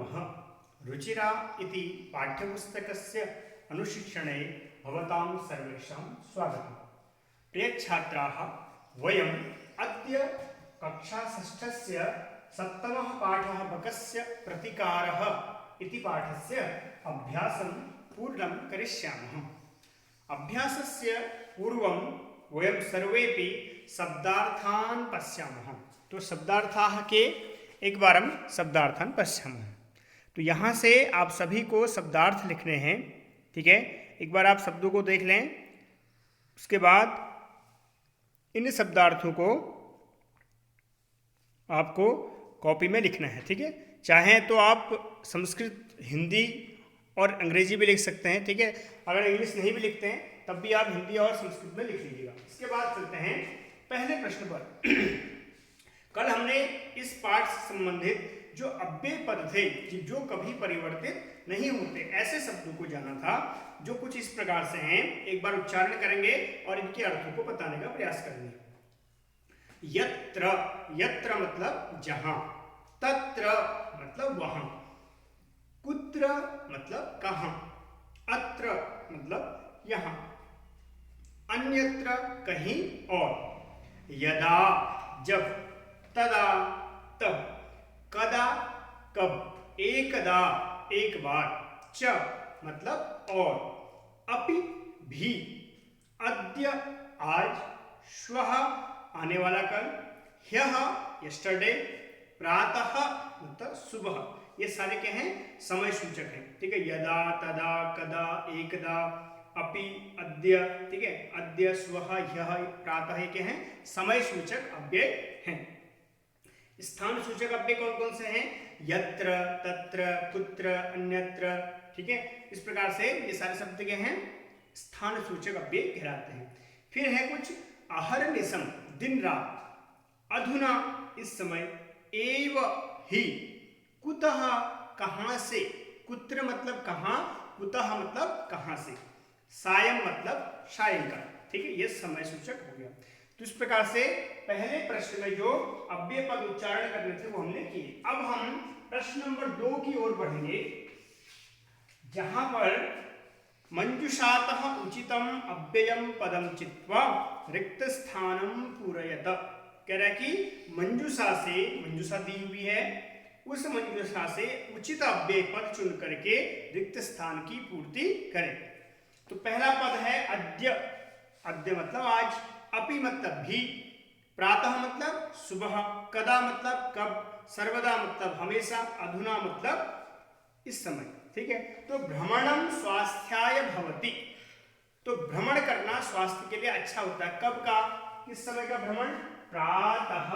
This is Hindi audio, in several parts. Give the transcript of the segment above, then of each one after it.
नमः। रुचिरा इति पाठ्यपुस्तकस्य अनुशिक्षणे भवतां सर्वेषां स्वागतम्। प्रियछात्राः, वयम् अद्य कक्षा षष्ठस्य सप्तमः पाठः बकस्य प्रतिकारः इति पाठस्य अभ्यासं पूर्णं करिष्यामः। अभ्यासस्य पूर्वं वयं सर्वेपि शब्दार्थान् पश्यामः। तो शब्दार्थाः के एक बार हम शब्दार्थान् पश्यामः। तो यहाँ से आप सभी को शब्दार्थ लिखने हैं, ठीक है। एक बार आप शब्दों को देख लें, उसके बाद इन शब्दार्थों को आपको कॉपी में लिखना है, ठीक है। चाहें तो आप संस्कृत, हिंदी और अंग्रेजी भी लिख सकते हैं, ठीक है। अगर इंग्लिश नहीं भी लिखते हैं तब भी आप हिंदी और संस्कृत में लिख लीजिएगा। इसके बाद चलते हैं पहले प्रश्न पर। कल हमने इस पाठ से संबंधित जो अव्यय पद थे, जो कभी परिवर्तित नहीं होते, ऐसे शब्दों को जाना था, जो कुछ इस प्रकार से हैं। एक बार उच्चारण करेंगे और इनके अर्थों को बताने का प्रयास करेंगे। यत्र, यत्र मतलब जहां, तत्र मतलब वहां, कुत्र मतलब कहां, अत्र मतलब यहां, अन्यत्र कहीं और, यदा जब, तदा तब, कदा कब, एकदा एक बार, च मतलब और, अपि भी, अद्य आज, श्वः आने वाला कल, ह्यः यस्टरडे, प्रातः मतलब सुबह, ये सारे क्या हैं? समय सूचक हैं, ठीक है। यदा, तदा, कदा, एकदा, अपि, अद्य, ठीक है। अद्य, श्वः, ह्यः, प्रातः, ये क्या हैं? समय सूचक अव्यय हैं। स्थान सूचक अव्यय कौन कौन से हैं? यत्र, तत्र, कुत्र, अन्यत्र, ठीक है। इस प्रकार से ये सारे शब्द के हैं स्थान सूचक अव्यय कहलाते हैं। फिर है कुछ अहर्निशम दिन रात, अधुना इस समय, एव ही, कुतः कहां से, कुत्र मतलब कहां, कुतः मतलब कहां से, सायं मतलब सायंकाल, ठीक है। ये समय सूचक हो गया। तो इस प्रकार से पहले प्रश्न में जो अव्यय पद उच्चारण करने थे वो हमने किए। अब हम प्रश्न नंबर 2 की ओर बढ़ेंगे, जहां पर मंजुषातः उचितम अव्ययम पदम चित्वा रिक्त स्थानम पूरयत। कह रहा है कि मंजुषा से, मंजुषा दी हुई है, उस मंजुषा से उचित अव्यय पद चुन करके रिक्त स्थान की पूर्ति करें। तो पहला पद है अद्य, अद्य मतलब आज, अपि मतलब भी, प्रातः मतलब सुबह, कदा मतलब कब, सर्वदा मतलब हमेशा, अधुना मतलब इस समय, ठीक है। तो भ्रमणम स्वास्थ्याय भवति, तो भ्रमण करना स्वास्थ्य के लिए अच्छा होता है। कब का, किस समय का भ्रमण? प्रातः।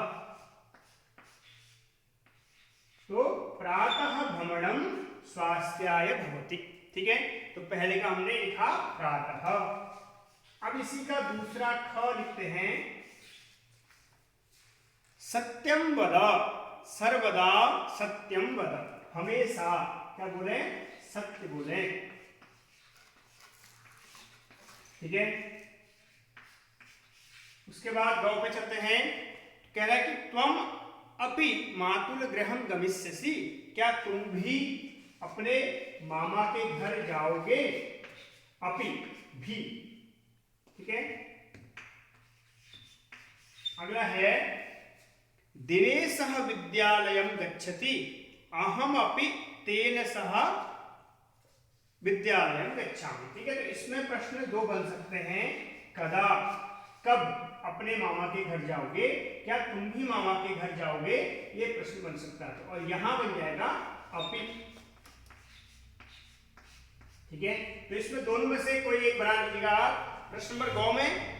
तो प्रातः भ्रमणम स्वास्थ्याय भवति, ठीक है। तो पहले का हमने लिखा प्रातः। अब इसी का दूसरा ख लिखते हैं, सत्यम वद, सर्वदा सत्यम वद, हमेशा क्या बोले? सत्य बोले, ठीक है। उसके बाद गौ पे चलते हैं। कह रहा है कि त्वम अपि मातुल गृहं गमिष्यसि, क्या तुम भी अपने मामा के घर जाओगे? अपि भी, ठीक है। अगला है दिनेशः विद्यालयं गच्छति, अहम अपि तेन सह विद्यालयं गच्छामि, ठीक है। तो इसमें प्रश्न 2 बन सकते हैं। कदा, कब अपने मामा के घर जाओगे, क्या तुम भी मामा के घर जाओगे, ये प्रश्न बन सकता है। और यहां बन जाएगा अपि, ठीक है। तो इसमें दोनों में से कोई एक बना लीजिएगा आप। प्रश्न नंबर 2 में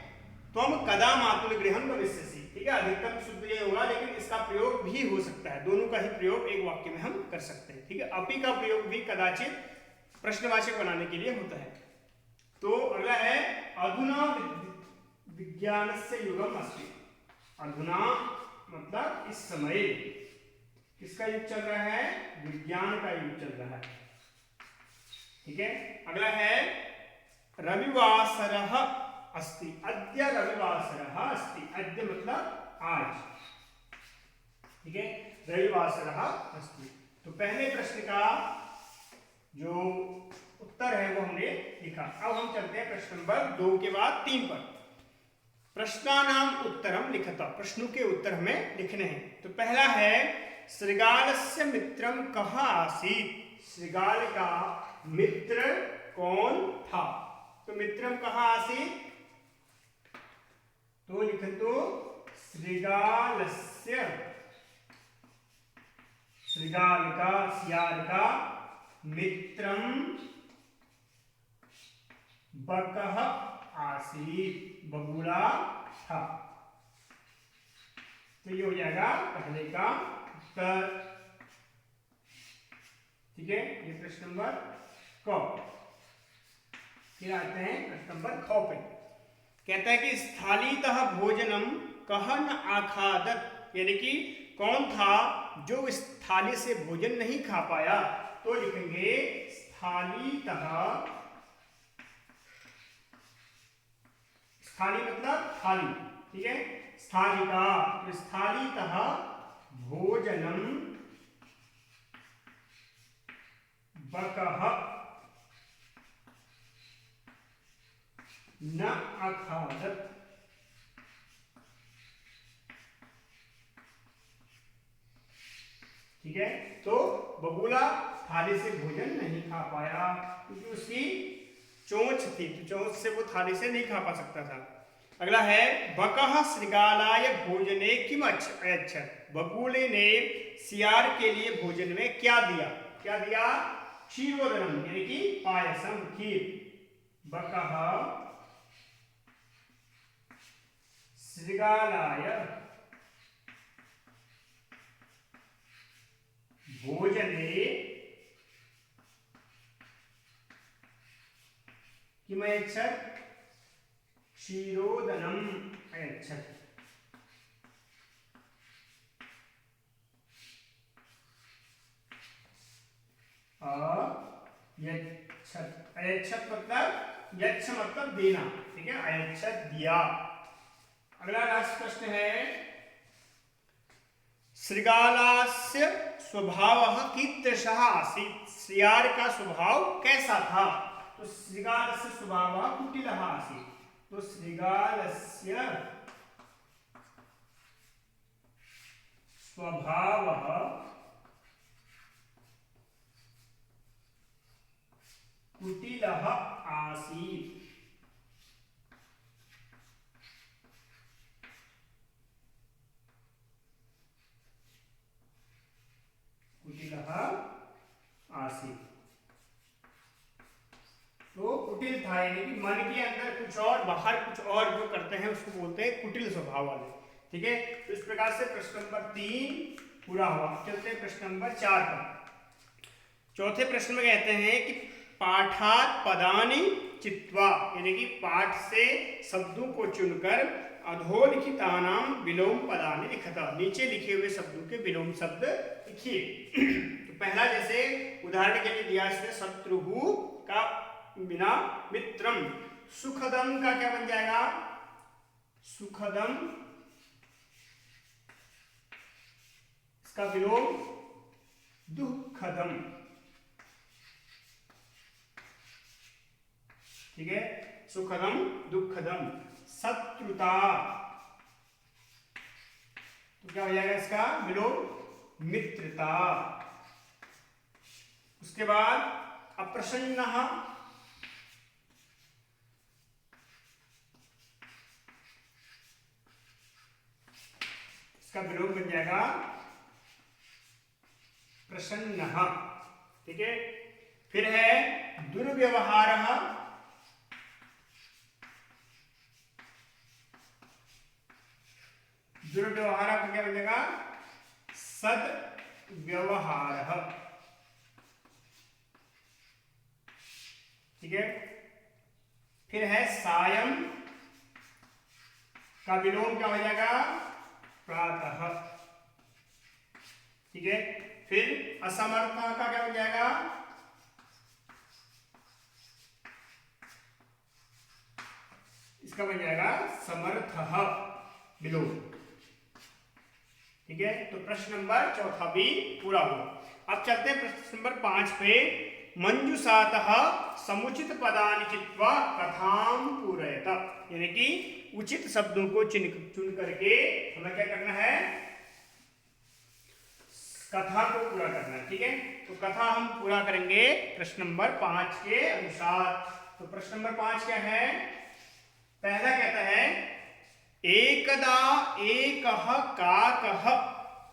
त्वम कदा मातुल गृहं गमिष्यसि, ठीक है। अधिकतम शुद्ध ये होगा, लेकिन इसका प्रयोग भी हो सकता है। दोनों का ही प्रयोग एक वाक्य में हम कर सकते हैं, ठीक है। अपि का प्रयोग भी कदाचित प्रश्नवाचक बनाने के लिए होता है। तो अगला है अधुना विज्ञानस्य युगम अस्ति, अधुना मतलब इस समय, किसका युग चल रहा है? विज्ञान का युग चल रहा है, ठीक है। अगला है रविवासरः अस्ति, अद्य रविवासरः अस्ति, अद्य मतलब आज, ठीक है। रविवासरः अस्ति, तो पहले प्रश्न का जो उत्तर है वो हमने लिखा। अब हम चलते हैं प्रश्न नंबर 2 के बाद 3 पर। प्रश्नानाम उत्तरम लिखता, प्रश्नों के उत्तर हमें लिखने हैं। तो पहला है श्रृगालस्य मित्रम कः आसीत्। श्रृगाल का मित्र कौन था? तो मित्रम कः आसीत्, तो लिखतो श्रृगालस्य, श्रृगाल का, सियार का मित्रम बकः आसीत्, बगुला था। तो ये हो जाएगा पहले का उत्तर। ठीक है, ये प्रश्न नंबर क। फिर आते हैं प्रश्न नंबर ख पे। कहता है कि स्थालीतः भोजनम कः न आखादत, यानी कि कौन था जो इस थाली से भोजन नहीं खा पाया? तो लिखेंगे स्थालीतः, स्थाली मतलब थाली, ठीक है, स्थालिका, तो स्थालीतः भोजनम बकः न अखादत। ठीक है, तो बगुला थाली से भोजन नहीं खा पाया क्योंकि उसकी चोंच थी, तो चोंच से वो थाली से नहीं खा पा सकता था। अगला है बकः श्रृगालाय भोजने किम अयच्छत्। बगुले ने सियार के लिए भोजन में क्या दिया? क्या दिया? क्षीरोदनम, यानी कि पायसम, खीर। बकः श्रृगालाय भोजने किम अयच्छत्? क्षीरोदनम अयच्छत्। अयच्छत् मतलब यच्छ मतलब देना, ठीक है, अयच्छत् दिया। अगला लास्ट प्रश्न है श्रृगालस्य स्वभावः कीदृशः आसीत्। सियार का स्वभाव कैसा था? तो श्रृगालस्य स्वभावः कुटिलः आसीत्। तो श्रृगालस्य स्वभावः कुटिलः आसीत्। कुटिलः आसीत्, तो कुटिल था, यानी कि मन के अंदर कुछ और बाहर कुछ और जो करते हैं उसको बोलते हैं कुटिल स्वभाव वाले। ठीक है, तो इस प्रकार से प्रश्न नंबर 3 पूरा हुआ। चलते हैं प्रश्न नंबर 4 पर। चौथे प्रश्न में कहते हैं कि पाठात् पदानि चित्वा, यानी कि पाठ से शब्दों को चुनकर अधोलिखितानां विलोम पदानि लिखता, नीचे लिखे हुए शब्दों के विलोम शब्द लिखिए। तो पहला जैसे उदाहरण के लिए दिया इसने शत्रुहु का बिना मित्रम, सुखदम का क्या बन जाएगा? सुखदम, इसका विलोम दुखदम। ठीक है, सुखदम दुखदम। शत्रुता, तो क्या हो जाएगा इसका विलोम? मित्रता। उसके बाद अप्रसन्नः, इसका विलोम बन जाएगा प्रसन्नः। ठीक है, फिर है दुर्व्यवहारः, दुर्व्यवहार का क्या बनेगा? सद्व्यवहारः। ठीक है, फिर है सायं का विलोम क्या हो जाएगा? प्रातः। ठीक है, फिर असमर्थ का क्या बन जाएगा? इसका बन जाएगा समर्थः विलोम। ठीक है, तो प्रश्न नंबर चौथा भी पूरा हुआ। अब चलते हैं प्रश्न नंबर 5 पे। मंजुषातः समुचित पदानि चित्वा कथां पूरयत, यानी कि उचित शब्दों को चुन करके हमें क्या करना है, कथा को पूरा करना है। ठीक है, तो कथा हम पूरा करेंगे प्रश्न नंबर 5 के अनुसार। तो प्रश्न नंबर 5 क्या है, पहला कहता है एकदा एकः काकः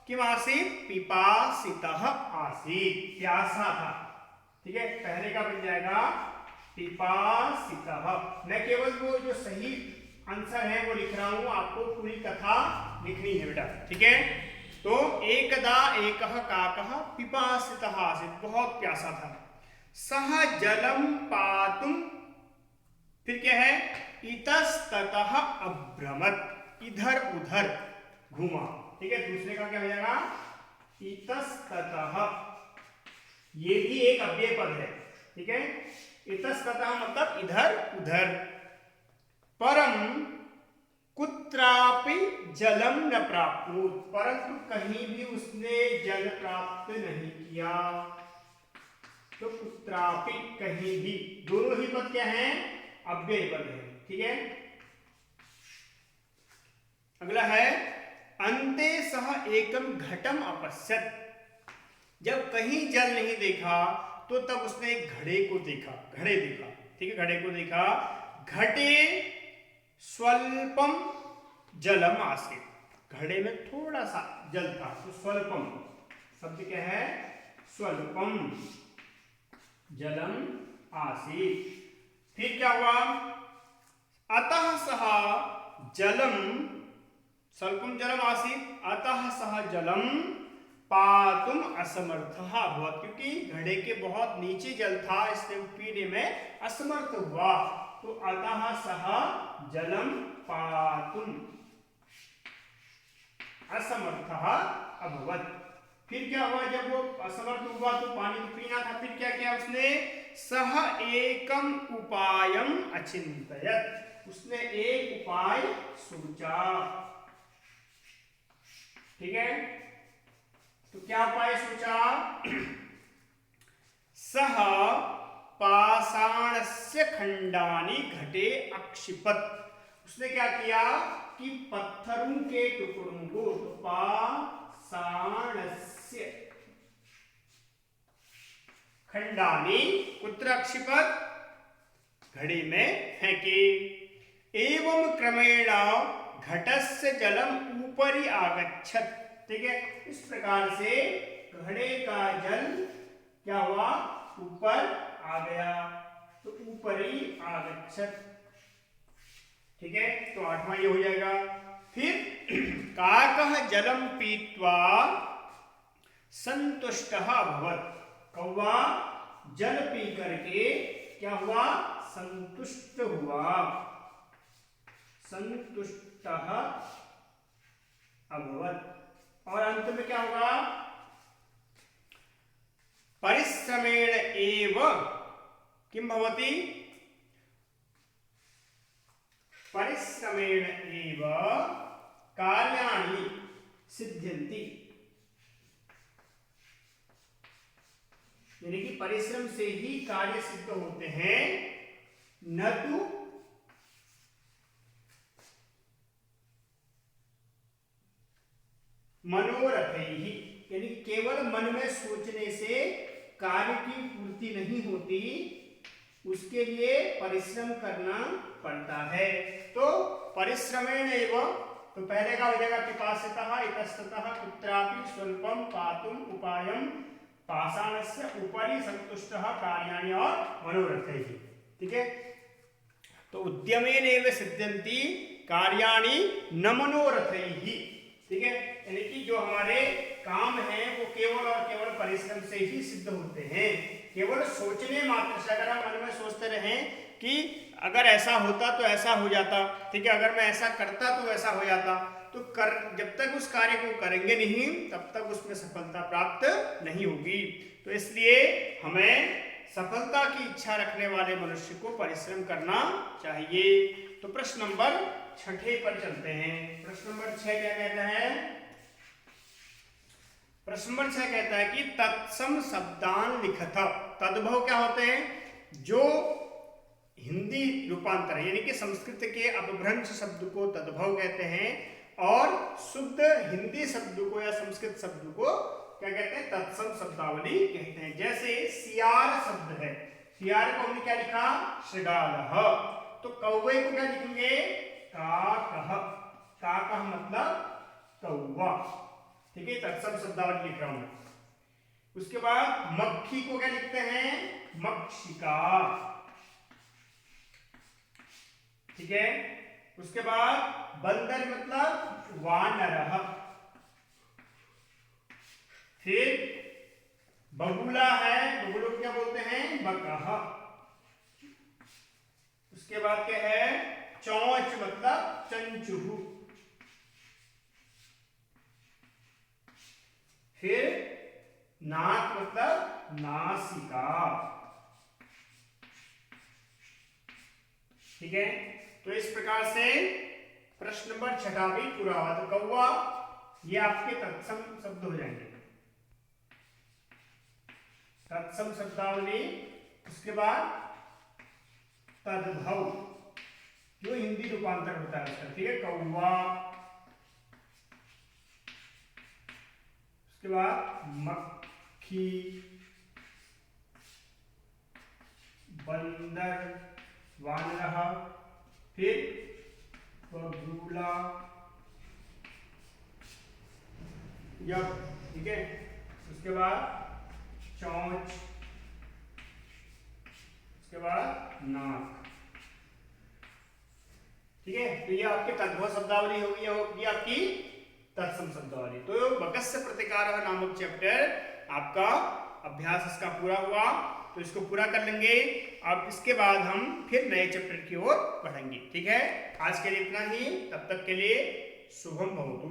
किम आसीत्, पिपासितः आसीत्, प्यासा था। ठीक है, पहले का बन जाएगा पिपासितः। मैं केवल वो जो सही आंसर है वो लिख रहा हूं, आपको पूरी कथा लिखनी है बेटा। ठीक है, तो एकदा एकः काकः पिपासितः आसीत्, बहुत प्यासा था। सः जलम पातुम, फिर क्या है, इतस्ततः अभ्रमत्, इधर उधर घूमा। ठीक है, दूसरे का क्या हो जाएगा, इतस्ततः, ये भी एक अव्यय पद है। ठीक है, इतस्ततः मतलब इधर उधर। परम कुत्रापि जलम न प्राप्नोत्, परंतु कहीं भी उसने जल प्राप्त नहीं किया। तो कुत्रापि कहीं भी, दोनों ही पद क्या है, अव्यय पद है। ठीक है, अगला है अन्ते सह एकम घटम अपश्यत्, जब कहीं जल नहीं देखा तो तब उसने एक घड़े को देखा, घड़े देखा। ठीक है, घड़े को देखा। घटे स्वल्पम जलम आसीत्, घड़े में थोड़ा सा जल था, तो स्वल्पम शब्द क्या है, स्वल्पम जलम आसीत्। फिर क्या हुआ, अतः सः जलम, स्वल्पम जलम आसीत्, अतः सः जलम पातुम असमर्थः अभवत्, क्योंकि घड़े के बहुत नीचे जल था, इसलिए पीने में असमर्थ हुआ। तो अतः सः जलम पातुम असमर्थः अभवत्। फिर क्या हुआ, जब वो असमर्थ हुआ तो पानी तो पीना था, फिर क्या किया उसने, सह एकम उपायम अचिंतयत्, उसने एक उपाय सोचा। ठीक है, तो क्या उपाय सोचा, सह पाषाणस्य खंडानि घटे अक्षिपत्, उसने क्या किया कि पत्थरों के टुकड़ों को, तो पाषाणस्य खंडानि कुत्र अक्षिपत्, घड़े में फेंके। एवं क्रमेण घटस्य जलम ऊपरी आगच्छत्, ठीक है, इस प्रकार से घड़े का जल क्या हुआ, ऊपर आ गया, तो ऊपरी आगच्छत्। ठीक है, तो 8वां ये हो जाएगा। फिर काकः जलम पीत्वा संतुष्टः अभवत्, कौवा जल पी करके क्या हुआ, संतुष्ट हुआ, संतुष्टः अभवत्। और अंत में क्या होगा, परिश्रमेण एव किम भवति, परिश्रमेण एव कार्याणि सिद्ध्यन्ति, यानी कि परिश्रम से ही कार्य सिद्ध होते हैं, न तो मनोरथैहि, यानी केवल मन में सोचने से कार्य की पूर्ति नहीं होती, उसके लिए परिश्रम करना पड़ता है। तो परिश्रमेण एव, तो पहले का हो जाएगा पिपासितः इतस्ततः कुत्रापि स्वल्पम पातुम उपायम पाषाणस्य उपरि संतुष्टः कार्याणि और मनोरथैहि। ठीक है, तो उद्यमेन एव सिद्ध्यन्ति कार्याणि न मनोरथैहि। ठीक है, यानी कि जो हमारे काम हैं वो केवल और केवल परिश्रम से ही सिद्ध होते हैं, केवल सोचने मात्र से। अगर हम मन में सोचते रहें कि अगर ऐसा होता तो ऐसा हो जाता, ठीक है, अगर मैं ऐसा करता तो ऐसा हो जाता, तो जब तक उस कार्य को करेंगे नहीं तब तक उसमें सफलता प्राप्त नहीं होगी। तो इसलिए हमें सफलता की इच्छा रखने वाले मनुष्य को परिश्रम करना चाहिए। तो प्रश्न नंबर 6 पर चलते हैं। प्रश्न नंबर 6 क्या कहता है, प्रश्न नंबर 6 कहता है कि तत्सम शब्दान लिखत। तद्भव क्या होते हैं? जो हिंदी रूपांतर है, यानी कि संस्कृत के अपभ्रंश शब्द को तद्भव कहते हैं और शुद्ध हिंदी शब्द को या संस्कृत शब्द को क्या कहते हैं? तत्सम शब्दावली कहते हैं। जैसे सियार शब्द है, सियार को हमने क्या लिखा? श्रृगालः। तो कौवे को क्या लिखेंगे? काकः। काकः मतलब कौवा। ठीक है, तत्सम शब्दावली लिख रहा हूं। उसके बाद मक्खी को क्या लिखते हैं? मक्षिका। ठीक है, उसके बाद बंदर मतलब वानरः। फिर बगुला है, बगुलों को क्या बोलते हैं? बकः। उसके बाद क्या है? चोंच मतलब चंचुहू। फिर नाक मतलब नासिका। ठीक है, तो इस प्रकार से प्रश्न नंबर 6 भी पूरा हुआ। तो कौवा ये आपके तत्सम शब्द हो जाएंगे, तत्सम शब्दावली। उसके बाद तद्भव जो हिंदी रूपांतर होता है उसका। ठीक है, कौवा। उसके बाद मक्खी, बंदर, वानरः, फिर बगुला, यक। ठीक है, उसके बाद चोंच, उसके बाद नाक। ठीक है, तो ये आपकी तद्भव शब्दावली होगी, होगी आपकी तत्सम शब्दावली। तो वकस्य प्रतिकारः नामक चैप्टर आपका अभ्यास इसका पूरा हुआ। तो इसको पूरा कर लेंगे। अब इसके बाद हम फिर नए चैप्टर की ओर बढ़ेंगे। ठीक है, आज के लिए इतना ही। तब तक के लिए शुभम भवतु।